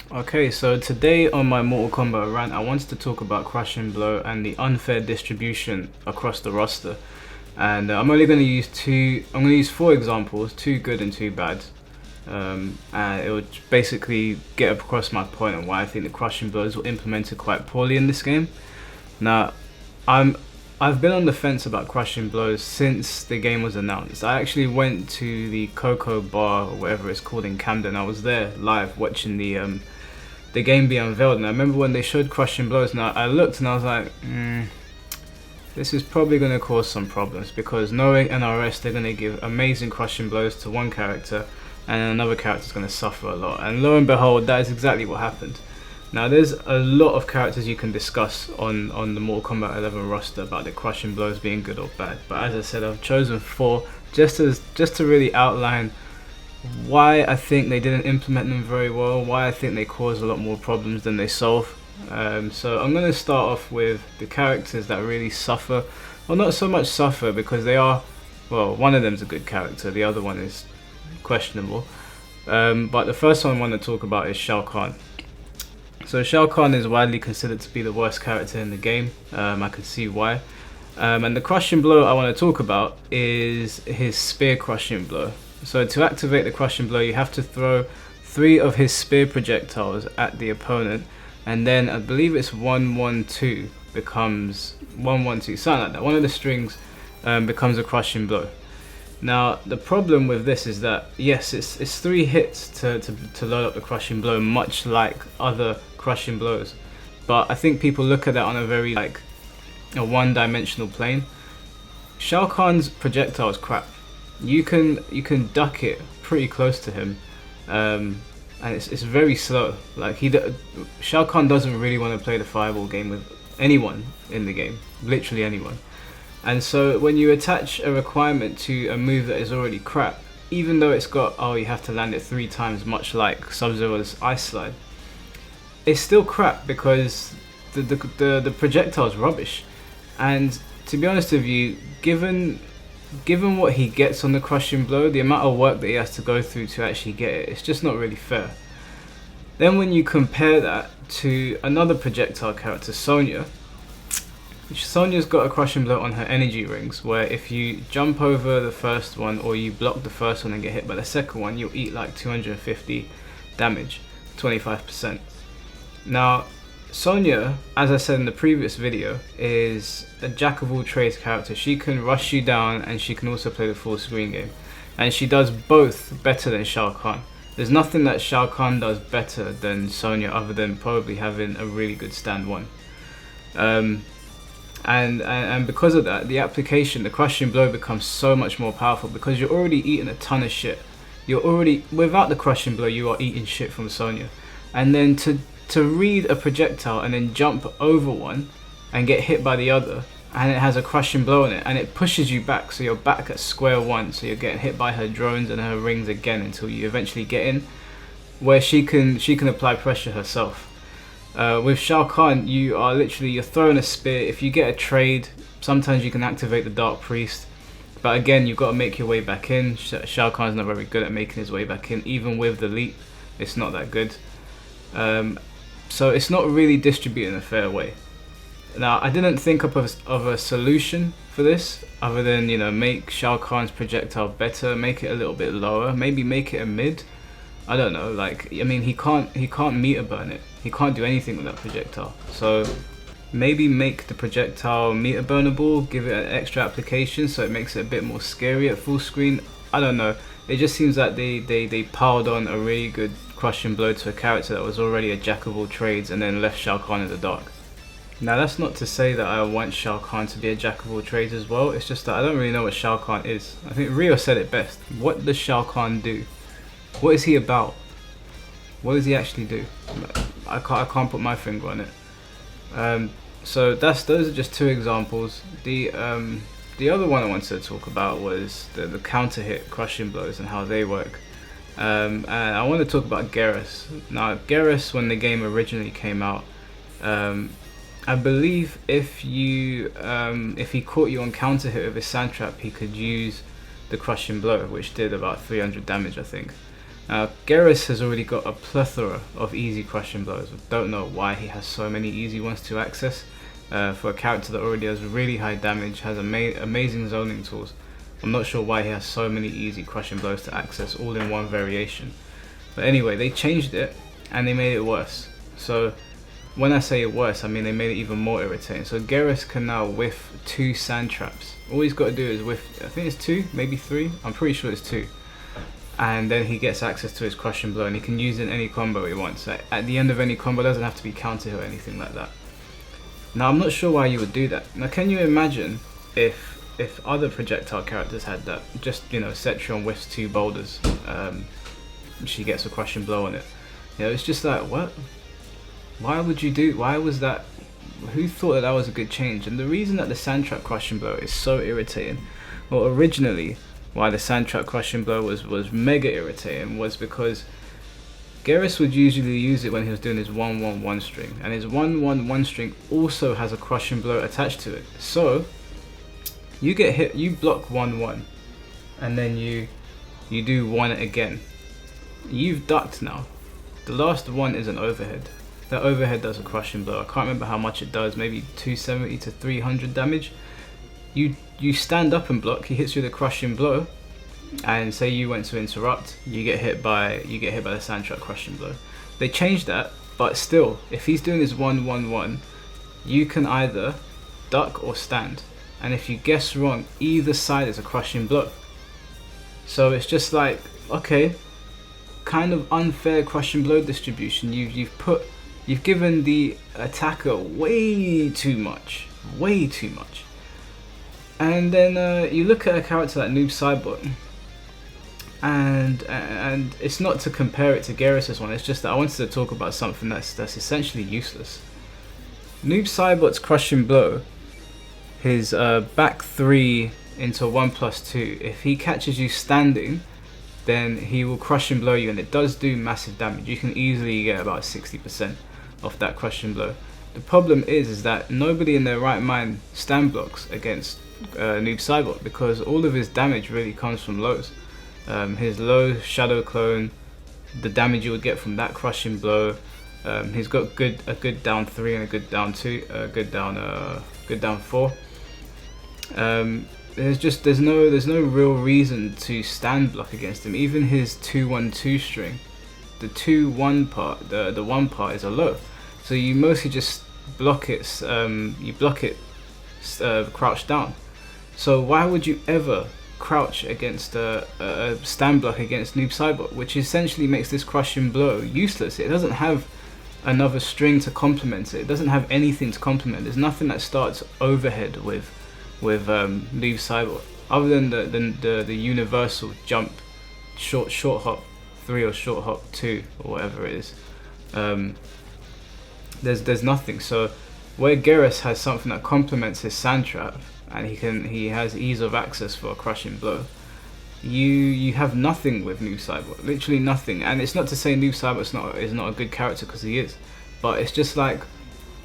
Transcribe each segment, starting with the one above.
Okay, so today on my Mortal Kombat rant, I wanted to talk about Crushing Blow and the unfair distribution across the roster. And I'm only going to use I'm going to use four examples, two good and two bad. And it would basically get across my point on why I think the Crushing Blows were implemented quite poorly in this game. Now, I've been on the fence about Crushing Blows since the game was announced. I actually went to the Coco Bar or whatever it's called in Camden. I was there live watching the game be unveiled, and I remember when they showed Crushing Blows. Now I looked and I was like, this is probably going to cause some problems, because knowing NRS, they're going to give amazing Crushing Blows to one character and another character is going to suffer a lot. And lo and behold, that is exactly what happened. Now there's a lot of characters you can discuss on the Mortal Kombat 11 roster about the Crushing Blows being good or bad, but as I said, I've chosen four just to really outline why I think they didn't implement them very well, why I think they cause a lot more problems than they solve. So I'm going to start off with the characters that really suffer, well, not so much suffer, because they are, well, one of them's a good character, the other one is questionable. But the first one I want to talk about is Shao Kahn. So Shao Kahn is widely considered to be the worst character in the game. I can see why. And the Crushing Blow I want to talk about is his Spear Crushing Blow. So to activate the Crushing Blow, you have to throw 3 of his spear projectiles at the opponent, and then I believe it's 1-1-2 becomes 1-1-2, something like that. One of the strings becomes a Crushing Blow. Now the problem with this is that yes, it's 3 hits to load up the Crushing Blow, much like other Crushing Blows, but I think people look at that on a very like a one-dimensional plane. Shao Kahn's projectile is crap. You can duck it pretty close to him, and it's very slow. Like Shao Kahn doesn't really want to play the fireball game with anyone in the game, literally anyone. And so when you attach a requirement to a move that is already crap, even though it's got, oh, you have to land it 3 times, much like Sub-Zero's Ice Slide, it's still crap because the projectile is rubbish. And to be honest with you, given what he gets on the Crushing Blow, the amount of work that he has to go through to actually get it, it's just not really fair. Then when you compare that to another projectile character, Sonya, Sonya's got a Crushing Blow on her energy rings, where if you jump over the first one or you block the first one and get hit by the second one, you'll eat like 250 damage, 25%. Now, Sonya, as I said in the previous video, is a jack of all trades character. She can rush you down and she can also play the full screen game. And she does both better than Shao Kahn. There's nothing that Shao Kahn does better than Sonya other than probably having a really good stand 1. And because of that, the application, the Crushing Blow becomes so much more powerful because you're already eating a ton of shit. Without the Crushing Blow, you are eating shit from Sonya. And then to read a projectile and then jump over one and get hit by the other, and it has a Crushing Blow in it, and it pushes you back, so you're back at square one, so you're getting hit by her drones and her rings again until you eventually get in, where she can apply pressure herself. With Shao Kahn, you're throwing a spear. If you get a trade, sometimes you can activate the Dark Priest, but again, you've got to make your way back in. Shao Kahn's not very good at making his way back in. Even with the leap, it's not that good. So it's not really distributed in a fair way. Now, I didn't think of a solution for this other than, make Shao Kahn's projectile better, make it a little bit lower, maybe make it a mid. I don't know, he can't meter burn it. He can't do anything with that projectile. So maybe make the projectile meter burnable, give it an extra application so it makes it a bit more scary at full screen. I don't know. It just seems like they piled on a really good Crushing Blow to a character that was already a jack of all trades and then left Shao Kahn in the dark. Now that's not to say that I want Shao Kahn to be a jack of all trades as well, it's just that I don't really know what Shao Kahn is. I think Rio said it best. What does Shao Kahn do? What is he about? What does he actually do? I can't put my finger on it. So those are just 2 examples. The other one I wanted to talk about was the counter hit Crushing Blows and how they work. And I want to talk about Geras. Now Geras, when the game originally came out, I believe if he caught you on counter hit with his sand trap, he could use the Crushing Blow, which did about 300 damage, I think. Geras has already got a plethora of easy crushing blows. I don't know why he has so many easy ones to access. For a character that already has really high damage, has amazing zoning tools, I'm not sure why he has so many easy crushing blows to access all in one variation. But anyway, they changed it and they made it worse. So when I say worse, I mean they made it even more irritating. So Geras can now whiff 2 sand traps. All he's got to do is whiff, I think it's 2, maybe 3, I'm pretty sure it's 2. And then he gets access to his crushing blow and he can use it in any combo he wants. At the end of any combo, it doesn't have to be counter hit or anything like that. Now I'm not sure why you would do that. Now can you imagine if other projectile characters had that? Just, you know, Cetrion whiffs 2 boulders, she gets a crushing blow on it. You know, it's just like, what? Why would you do? Why was that? Who thought that was a good change? And the reason that the sand trap crushing blow is so irritating, well, originally why the sand trap crushing blow was mega irritating was because Geras would usually use it when he was doing his 1-1-1 string, and his 1-1-1 string also has a crushing blow attached to it. So you get hit, you block 1-1, and then you do 1 again. You've ducked now. The last one is an overhead. That overhead does a crushing blow. I can't remember how much it does, maybe 270 to 300 damage. You stand up and block, he hits you with a crushing blow, and say you went to interrupt, you get hit by the sand trap crushing blow. They changed that, but still, if he's doing his 1-1-1, you can either duck or stand, and if you guess wrong, either side is a crushing blow. So it's just like, okay, kind of unfair crushing blow distribution. You've given the attacker way too much. And then you look at a character like Noob Saibot, and it's not to compare it to Geras' one, it's just that I wanted to talk about something that's essentially useless. Noob Saibot's crushing blow, his back 3 into 1+2, if he catches you standing, then he will crushing blow you, and it does do massive damage. You can easily get about 60% off that crushing blow. The problem is that nobody in their right mind stand blocks against Noob Saibot, because all of his damage really comes from lows. His low shadow clone, the damage you would get from that crushing blow. He's got a good down 3 and a good down 2, good down 4. There's no real reason to stand block against him. Even his 2-1-2 string, the 2-1 part, the 1 part is a low, so you mostly just block it. Crouched down. So why would you ever crouch against a stand block against Noob Saibot, which essentially makes this crushing blow useless? It doesn't have another string to complement it. It doesn't have anything to complement. There's nothing that starts overhead with Noob Saibot other than the universal jump, short hop 3 or short hop 2 or whatever it is. There's nothing. So where Geras has something that complements his sand trap, and he has ease of access for a crushing blow, you have nothing with Noob Saibot, literally nothing. And it's not to say Noob Saibot is not a good character, because he is, but it's just like,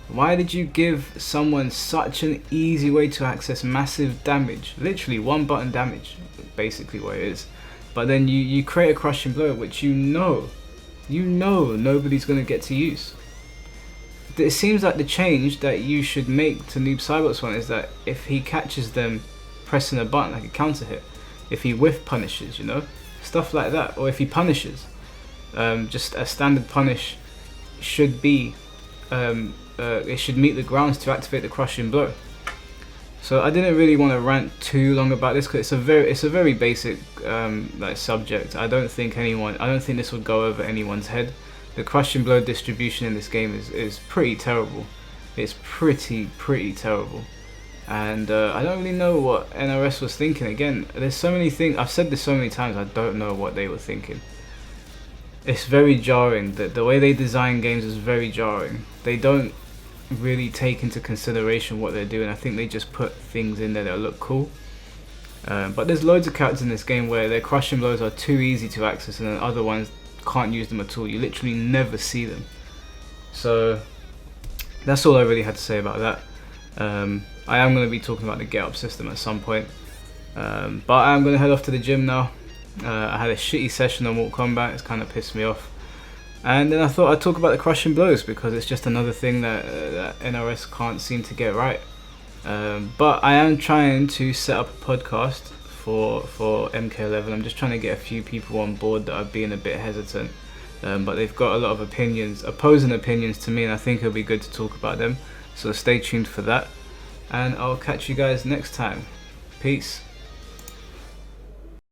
why did you give someone such an easy way to access massive damage, literally 1 button damage, basically what it is, but then you create a crushing blow which you know nobody's going to get to use. It seems like the change that you should make to Noob Saibot's one is that if he catches them pressing a button, like a counter hit, if he whiff punishes, you know, stuff like that, or if he punishes, just a standard punish should be, it should meet the grounds to activate the crushing blow. So I didn't really want to rant too long about this, because it's a very basic like subject. I don't think this would go over anyone's head. The crushing blow distribution in this game is pretty terrible. It's pretty terrible, and I don't really know what NRS was thinking. Again, there's so many things, I've said this so many times, I don't know what they were thinking. It's very jarring. The way they design games is very jarring. They don't really take into consideration what they're doing. I think they just put things in there that look cool. But there's loads of characters in this game where their crushing blows are too easy to access, and then other ones can't use them at all. You literally never see them. So that's all I really had to say about that. I am going to be talking about the get up system at some point, but I am going to head off to the gym now. I had a shitty session on Mortal Kombat. It's kind of pissed me off. And then I thought I'd talk about the Krushing Blows because it's just another thing that NRS can't seem to get right. But I am trying to set up a podcast for MK11. I'm just trying to get a few people on board that are being a bit hesitant. But they've got a lot of opinions, opposing opinions to me, and I think it'll be good to talk about them. So stay tuned for that. And I'll catch you guys next time. Peace.